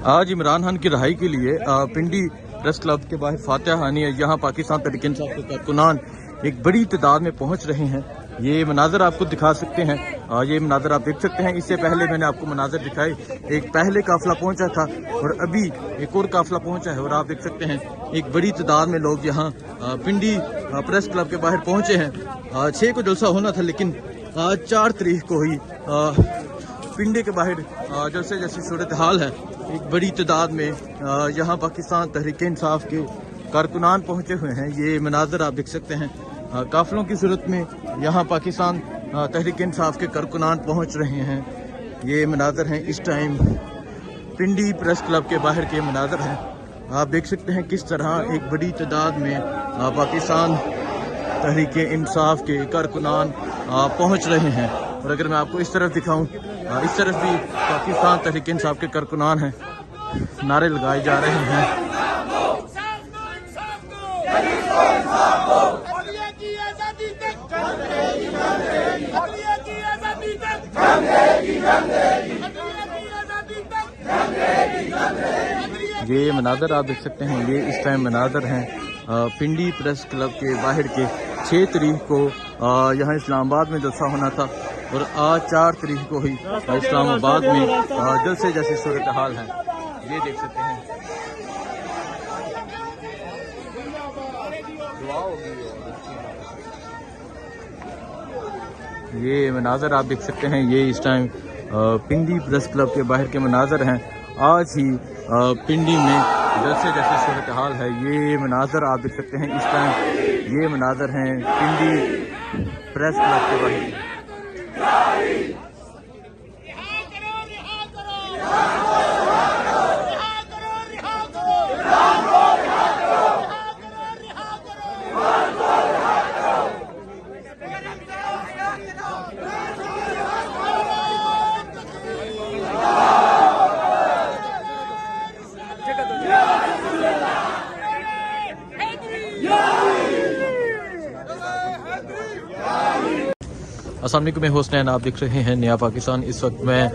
آج عمران خان کی رہائی کے لیے پنڈی پریس کلب کے باہر فاتحہ خوانی ہے. یہاں پاکستان تحریک انصاف کے کارکنان ایک بڑی تعداد میں پہنچ رہے ہیں. یہ مناظر آپ کو دکھا سکتے ہیں, یہ مناظر آپ دیکھ سکتے ہیں. اس سے پہلے میں نے آپ کو مناظر دکھائے, ایک پہلے قافلہ پہنچا تھا اور ابھی ایک اور قافلہ پہنچا ہے, اور آپ دیکھ سکتے ہیں ایک بڑی تعداد میں لوگ یہاں پنڈی پریس کلب کے باہر پہنچے ہیں. 6 کو جلسہ ہونا تھا, لیکن آج 4 تاریخ کو ہی پنڈی کے باہر جلسے جیسی صورتحال ہے. ایک بڑی تعداد میں یہاں پاکستان تحریک انصاف کے کارکنان پہنچے ہوئے ہیں. یہ مناظر آپ دیکھ سکتے ہیں, قافلوں کی صورت میں یہاں پاکستان تحریک انصاف کے کارکنان پہنچ رہے ہیں. یہ مناظر ہیں اس ٹائم پنڈی پریس کلب کے باہر کے مناظر ہیں. آپ دیکھ سکتے ہیں کس طرح ایک بڑی تعداد میں پاکستان تحریک انصاف کے کارکنان پہنچ رہے ہیں. اور اگر میں آپ کو اس طرف دکھاؤں, اس طرف بھی پاکستان تحریک انصاف کے کارکنان ہیں, نعرے لگائے جا رہے ہیں. یہ مناظر آپ دیکھ سکتے ہیں, یہ اس ٹائم مناظر ہیں پنڈی پریس کلب کے باہر کے. 6 تاریخ کو یہاں اسلام آباد میں جلسہ ہونا تھا, اور آج 4 تاریخ کو ہی اسلام آباد میں جلسے جیسی صورتحال ہے. یہ دیکھ سکتے ہیں. یہ مناظر آپ دیکھ سکتے ہیں, یہ اس ٹائم پنڈی پریس کلب کے باہر کے مناظر ہیں. آج ہی پنڈی میں جلسے جیسی صورتحال ہے. یہ مناظر آپ دیکھ سکتے ہیں اس ٹائم, یہ مناظر ہیں پنڈی پریس کلب کے باہر. السلام علیکم, میں حسنین, آپ دیکھ رہے ہیں نیا پاکستان. اس وقت میں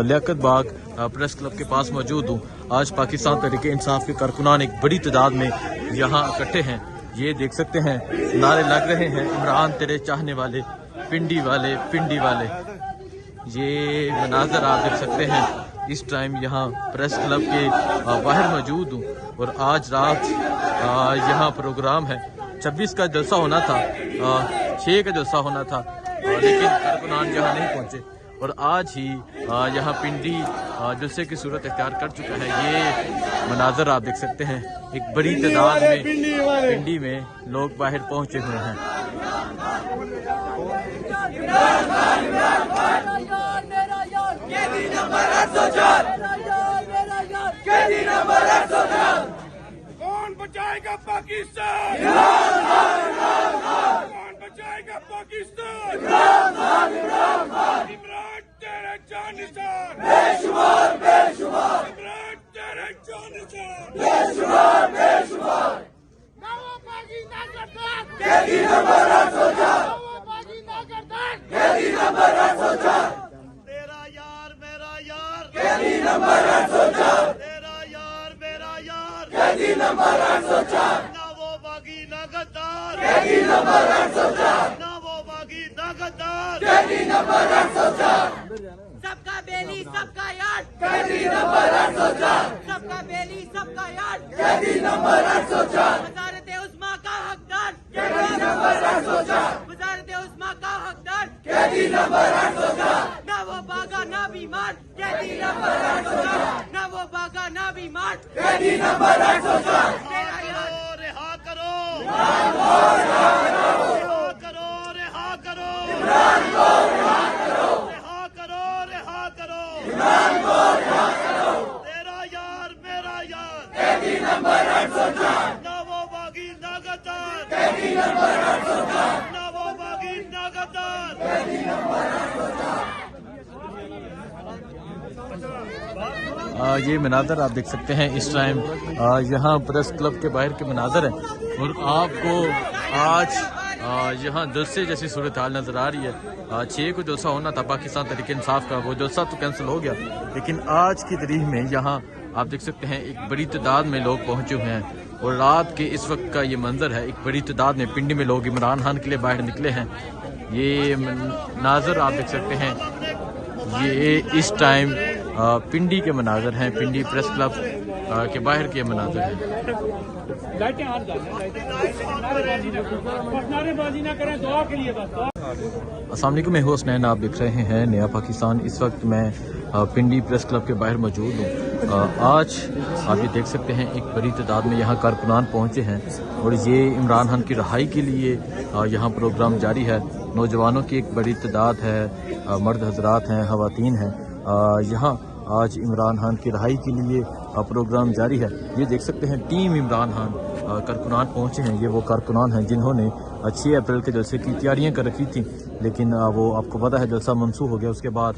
لیاقت باغ پریس کلب کے پاس موجود ہوں. آج پاکستان تحریک انصاف کے کارکنان ایک بڑی تعداد میں یہاں اکٹھے ہیں. یہ دیکھ سکتے ہیں نعرے لگ رہے ہیں, عمران تیرے چاہنے والے, پنڈی والے, پنڈی والے. یہ مناظر آپ دیکھ سکتے ہیں اس ٹائم یہاں پریس کلب کے باہر موجود ہوں. اور آج رات یہاں پروگرام ہے. 26 کا جلسہ ہونا تھا, 6 کا جلسہ ہونا تھا, لیکن کارکنان یہاں نہیں پہنچے, اور آج ہی یہاں پنڈی جلسے کی صورت اختیار کر چکا ہے. یہ مناظر آپ دیکھ سکتے ہیں, ایک بڑی تعداد میں پنڈی میں لوگ باہر پہنچے ہوئے ہیں. کون بچائے گا پاکستان, کون بچائے گا پاکستان. عمران تیرے جانشان, بے شمار بے شمار. عمران تیرے جانشان, بے شمار بے شمار. نو باغی نہ گردان, قیدی نمبر 804. نو باغی نہ گردان, قیدی نمبر 804. تیرا یار میرا یار, قیدی نمبر 804. تیرا یار میرا یار, قیدی نمبر 804. نہ وہ باغی نہ غدار, قیدی نمبر 804. نہ وہ باغی نہ غدار, قیدی نمبر 804. سب کا بیلی سب کا یار, قیدی نمبر 804. سب کا بیلی سب کا یار, قیدی نمبر 804. وزارت عظمیٰ کا حقدار, قیدی نمبر 804. وزارت عظمیٰ کا حقدار, قیدی نمبر 804. نہ وہ باغا نہ بیمار, قیدی نمبر 804. نہ وہ باغا نہ بیمار, قیدی نمبر 804. رہا کرو عمران کو, رہا کرو, رہا کرو عمران کو, رہا کرو, رہا کرو, رہا کرو عمران کو, رہا کرو. تیرا یار میرا یار, قیدی نمبر 804. نہ وہ باغی نہ غدار, قیدی نمبر 804. نہ وہ باغی نہ غدار, قیدی نمبر 804. یہ مناظر آپ دیکھ سکتے ہیں اس ٹائم یہاں پریس کلب کے باہر کے مناظر ہیں, اور آپ کو آج یہاں جلسے جیسی صورتحال نظر آ رہی ہے. 6 کو جلسہ ہونا تھا پاکستان تحریک انصاف کا, وہ جلسہ تو کینسل ہو گیا, لیکن آج کی تاریخ میں یہاں آپ دیکھ سکتے ہیں ایک بڑی تعداد میں لوگ پہنچے ہوئے ہیں اور رات کے اس وقت کا یہ منظر ہے. ایک بڑی تعداد میں پنڈی میں لوگ عمران خان کے لیے باہر نکلے ہیں. یہ مناظر آپ دیکھ سکتے ہیں یہ اس ٹائم پنڈی کے مناظر ہیں. پنڈی پریس کلب کے باہر کے مناظر ہیں. السلام علیکم، میں ہوں حسنین، آپ دیکھ رہے ہیں نیا پاکستان. اس وقت میں پنڈی پریس کلب کے باہر موجود ہوں. آج آپ یہ دیکھ سکتے ہیں ایک بڑی تعداد میں یہاں کارکنان پہنچے ہیں اور یہ عمران خان کی رہائی کے لیے یہاں پروگرام جاری ہے. نوجوانوں کی ایک بڑی تعداد ہے، مرد حضرات ہیں، خواتین ہیں. یہاں آج عمران خان کی رہائی کے لیے پروگرام جاری ہے. یہ دیکھ سکتے ہیں ٹیم عمران خان کارکنان پہنچے ہیں. یہ وہ کارکنان ہیں جنہوں نے 6 اپریل کے جلسے کی تیاریاں کر رکھی تھیں، لیکن وہ آپ کو پتہ ہے جلسہ منسوخ ہو گیا. اس کے بعد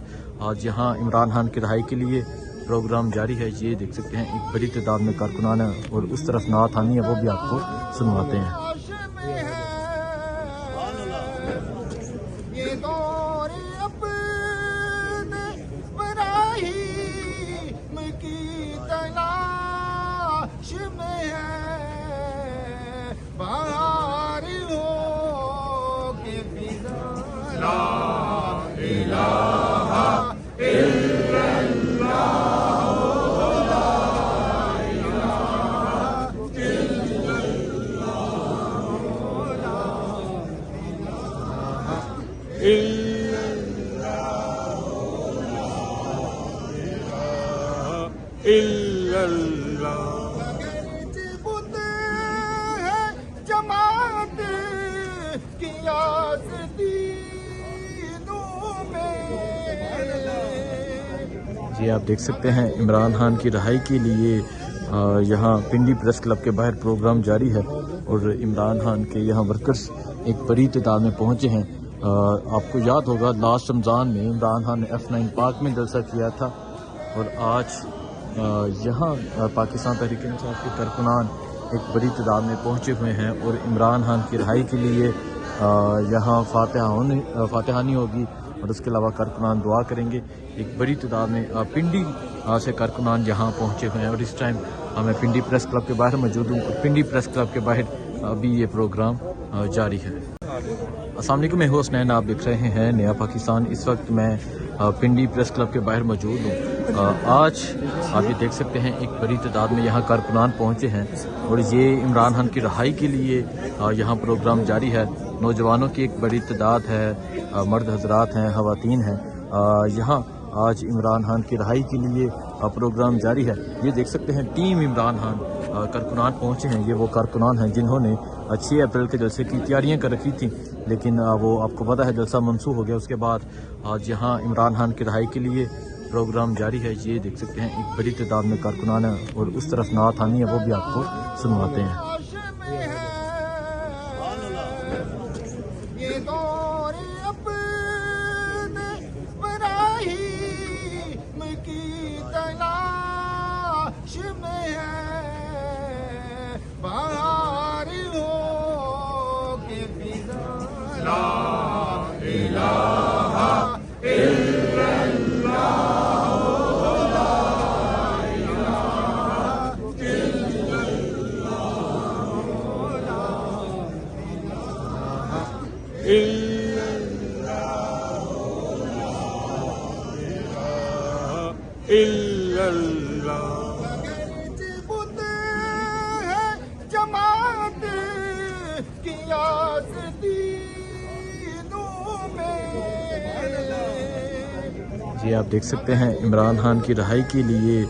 آج یہاں عمران خان کی رہائی کے لیے پروگرام جاری ہے. یہ دیکھ سکتے ہیں ایک بڑی تعداد میں کارکنان ہیں اور اس طرف نعت خوانی ہے وہ بھی آپ کو سنواتے ہیں. جی آپ دیکھ سکتے ہیں عمران خان کی رہائی کے لیے یہاں پنڈی پریس کلب کے باہر پروگرام جاری ہے اور عمران خان کے یہاں ورکرز ایک بڑی تعداد میں پہنچے ہیں. آپ کو یاد ہوگا لاسٹ رمضان میں عمران خان نے F9 پارک میں جلسہ کیا تھا اور آج یہاں پاکستان تحریک انصاف کے کارکنان ایک بڑی تعداد میں پہنچے ہوئے ہیں اور عمران خان کی رہائی کے لیے یہاں فاتحانی ہوگی اور اس کے علاوہ کارکنان دعا کریں گے. ایک بڑی تعداد میں پنڈی سے کارکنان یہاں پہنچے ہوئے ہیں اور اس ٹائم میں پنڈی پریس کلب کے باہر موجود ہوں اور پنڈی پریس کلب کے باہر ابھی یہ پروگرام جاری ہے. السلام علیکم، میں ہوں حسنین، آپ دیکھ رہے ہیں نیا پاکستان. اس وقت میں پنڈی پریس کلب کے باہر موجود ہوں. آج آپ یہ دیکھ سکتے ہیں ایک بڑی تعداد میں یہاں کارکنان پہنچے ہیں اور یہ عمران خان کی رہائی کے لیے یہاں پروگرام جاری ہے. نوجوانوں کی ایک بڑی تعداد ہے، مرد حضرات ہیں، خواتین ہیں. یہاں آج عمران خان کی رہائی کے لیے پروگرام جاری ہے. یہ دیکھ سکتے ہیں ٹیم عمران خان کارکنان پہنچے ہیں. یہ وہ کارکنان ہیں جنہوں نے 6 اپریل کے جلسے کی تیاریاں کر رکھی تھیں، لیکن وہ آپ کو پتہ ہے جلسہ منسوخ ہو گیا. اس کے بعد آج یہاں عمران خان کی رہائی کے لیے پروگرام جاری ہے. یہ دیکھ سکتے ہیں ایک بڑی تعداد میں کارکنان ہیں اور اس طرف نعت خوانی ہے وہ بھی آپ کو سنواتے ہیں. جی آپ دیکھ سکتے ہیں عمران خان کی رہائی کے لیے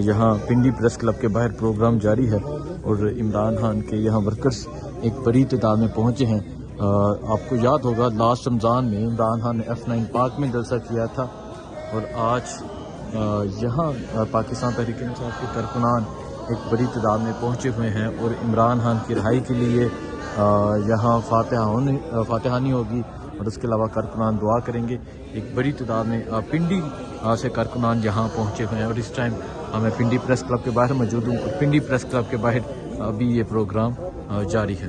یہاں پنڈی پریس کلب کے باہر پروگرام جاری ہے اور عمران خان کے یہاں ورکرز ایک بڑی تعداد میں پہنچے ہیں. آپ کو یاد ہوگا لاسٹ رمضان میں عمران خان نے F9 پارک میں جلسہ کیا تھا اور آج یہاں پاکستان تحریک انصاف کے کارکنان ایک بڑی تعداد میں پہنچے ہوئے ہیں اور عمران خان کی رہائی کے لیے یہاں فاتحانی ہوگی اور اس کے علاوہ کارکنان دعا کریں گے. ایک بڑی تعداد میں پنڈی سے کارکنان یہاں پہنچے ہوئے ہیں اور اس ٹائم میں پنڈی پریس کلب کے باہر موجود ہوں اور پنڈی پریس کلب کے باہر ابھی یہ پروگرام جاری ہے.